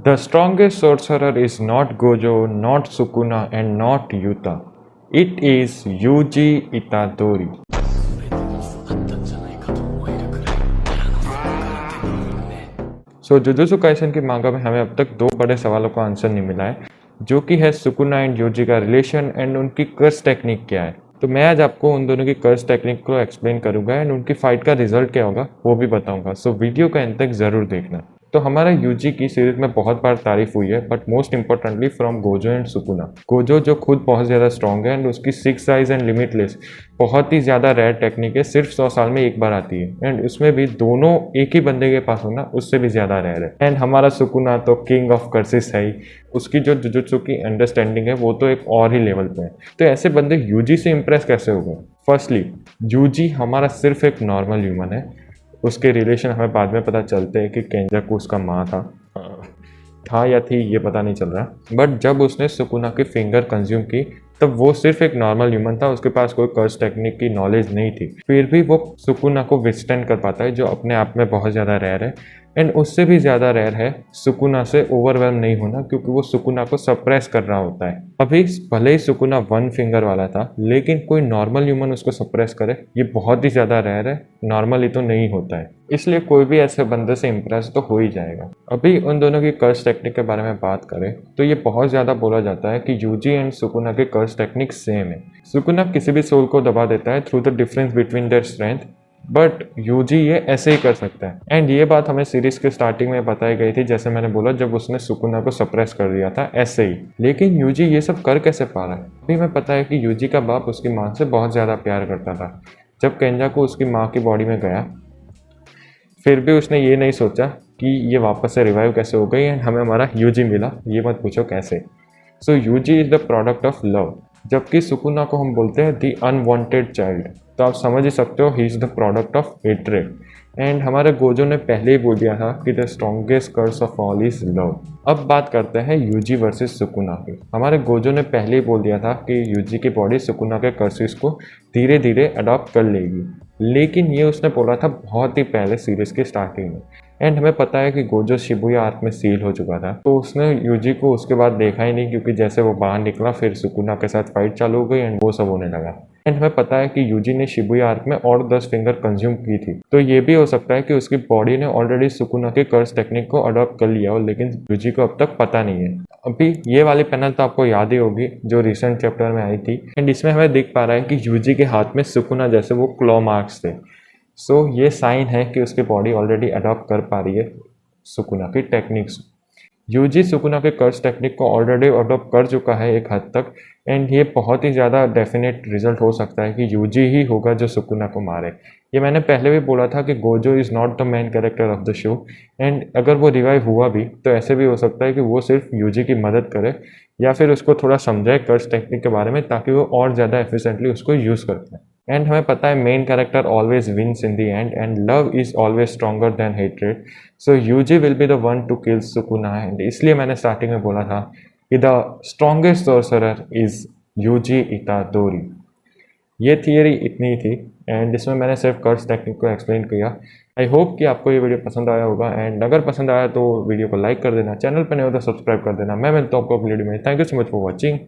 The strongest sorcerer is not Gojo, not Sukuna, and not Yuta. It is Yuji Itadori. So jujutsu Kaisen की मांगा में हमें अब तक दो बड़े सवालों का आंसर नहीं मिला है, जो कि है सुकुना एंड यूजी का रिलेशन एंड उनकी कर्स टेक्निक क्या है। तो मैं आज आपको उन दोनों की कर्स टेक्निक को एक्सप्लेन करूंगा एंड उनकी फाइट का रिजल्ट क्या होगा वो भी बताऊंगा। सो वीडियो का एंड तक जरूर देखना। तो हमारा यूजी की सीरीज में बहुत बार तारीफ हुई है, but most importantly from Gojo and Sukuna. Gojo जो खुद बहुत ज़्यादा स्ट्रॉन्ग है एंड उसकी सिक्स आइज एंड लिमिटलेस बहुत ही ज़्यादा रेयर टेक्निक है, सिर्फ 100 साल में एक बार आती है एंड उसमें भी दोनों एक ही बंदे के पास होना उससे भी ज़्यादा रेयर है। एंड हमारा सुकुना तो किंग ऑफ कर्सिस है ही, उसकी जो जुजुत्सु की अंडरस्टैंडिंग है वो तो एक और ही लेवल पे है। तो ऐसे बंदे यूजी से इंप्रेस कैसे हो गए? फर्स्टली यूजी हमारा सिर्फ एक नॉर्मल ह्यूमन है, उसके रिलेशन हमें बाद में पता चलते हैं कि केंजाकू उसका माँ था या थी ये पता नहीं चल रहा, बट जब उसने सुकुना की फिंगर कंज्यूम की तब वो सिर्फ एक नॉर्मल ह्यूमन था, उसके पास कोई कर्स टेक्निक की नॉलेज नहीं थी, फिर भी वो सुकुना को विथस्टैंड कर पाता है, जो अपने आप में बहुत ज़्यादा रेयर है। एंड उससे भी ज़्यादा रेयर है सुकुना से ओवरवेल्म नहीं होना, क्योंकि वो सुकुना को सप्रेस कर रहा होता है। अभी भले ही सुकुना वन फिंगर वाला था, लेकिन कोई नॉर्मल ह्यूमन उसको सप्रेस करे ये बहुत ही ज़्यादा रेयर है, नॉर्मली तो नहीं होता है। इसलिए कोई भी ऐसे बंदे से इम्प्रेस तो हो ही जाएगा। अभी उन दोनों की कर्स टेक्निक के बारे में बात करें तो ये बहुत ज़्यादा बोला जाता है कि यूजी एंड सुकुना के कर्स टेक्निक सेम है। सुकुना किसी भी सोल को दबा देता है through the difference between their strength, but Yuji ये ऐसे ही कर सकता है। एंड ये बात हमें सीरीज के स्टार्टिंग में बताई गई थी, जैसे मैंने बोला, जब उसने सुकुना को सप्रेस कर दिया था ऐसे ही। लेकिन यूजी ये सब कर कैसे पा रहा है? अभी हमें पता है कि यूजी का बाप उसकी माँ से बहुत ज़्यादा प्यार करता था। जब केंजाकू उसकी माँ की बॉडी में गया, फिर भी उसने ये नहीं सोचा कि ये वापस से रिवाइव कैसे हो गई एंड हमें हमारा यूजी मिला, ये मत पूछो कैसे। So Yuji is the product of love, जबकि सुकुना को हम बोलते हैं दी अनवांटेड चाइल्ड। तो आप समझ ही सकते हो he is the product of hatred. And हमारे गोजो ने पहले ही बोल दिया था कि the strongest curse of all is love. अब बात करते हैं यूजी वर्सेस सुकुना की। हमारे गोजो ने पहले ही बोल दिया था कि यूजी की बॉडी सुकुना के कर्सिस को धीरे धीरे अडॉप्ट कर लेगी, लेकिन ये उसने बोला था बहुत ही पहले सीरीज की स्टार्टिंग में। एंड हमें पता है कि गोजो शिबुया आर्क में सील हो चुका था, तो उसने यूजी को उसके बाद देखा ही नहीं, क्योंकि जैसे वो बाहर निकला फिर सुकुना के साथ फाइट चालू हो गई एंड वो सब होने लगा। एंड हमें पता है कि यूजी ने शिबुया आर्क में और 10 फिंगर कंज्यूम की थी, तो ये भी हो सकता है कि उसकी बॉडी ने ऑलरेडी सुकुना के कर्स टेक्निक को अडॉप्ट कर लिया हो, लेकिन यूजी को अब तक पता नहीं है। अभी ये वाली पैनल तो आपको याद ही होगी जो रिसेंट चैप्टर में आई थी, एंड इसमें हमें दिख पा रहा है कि यूजी के हाथ में सुकुना जैसे वो क्लॉ मार्क्स थे। सो ये साइन है कि उसकी बॉडी ऑलरेडी अडॉप्ट कर पा रही है सुकुना की टेक्निक्स। यूजी सुकुना के कर्स टेक्निक को ऑलरेडी अडॉप्ट कर चुका है एक हद तक, एंड ये बहुत ही ज़्यादा डेफिनेट रिजल्ट हो सकता है कि यूजी ही होगा जो सुकुना को मारे। ये मैंने पहले भी बोला था कि Gojo is not the main character of the show, and अगर वो रिवाइव हुआ भी तो ऐसे भी हो सकता है कि वो सिर्फ यूजी की मदद करे या फिर उसको थोड़ा समझाए कर्स टेक्निक के बारे में, ताकि वो और ज़्यादा एफिशिएंटली उसको यूज़ कर पाए। एंड हमें पता है main character always wins in the end and love is always stronger than hatred. So Yuji will be the one to kill Sukuna, and इसलिए मैंने स्टार्टिंग में बोला था कि the strongest sorcerer is Yuji Itadori. ये theory इतनी ही थी and इसमें मैंने सिर्फ कर्स टेक्निक को एक्सप्लेन किया। आई होप कि आपको ये वीडियो पसंद आया होगा, एंड अगर पसंद आया तो वीडियो को लाइक कर देना, चैनल पर नहीं हो तो सब्सक्राइब कर देना। मैं मिलता हूँ आपको अगली वीडियो में। Thank you so much for watching.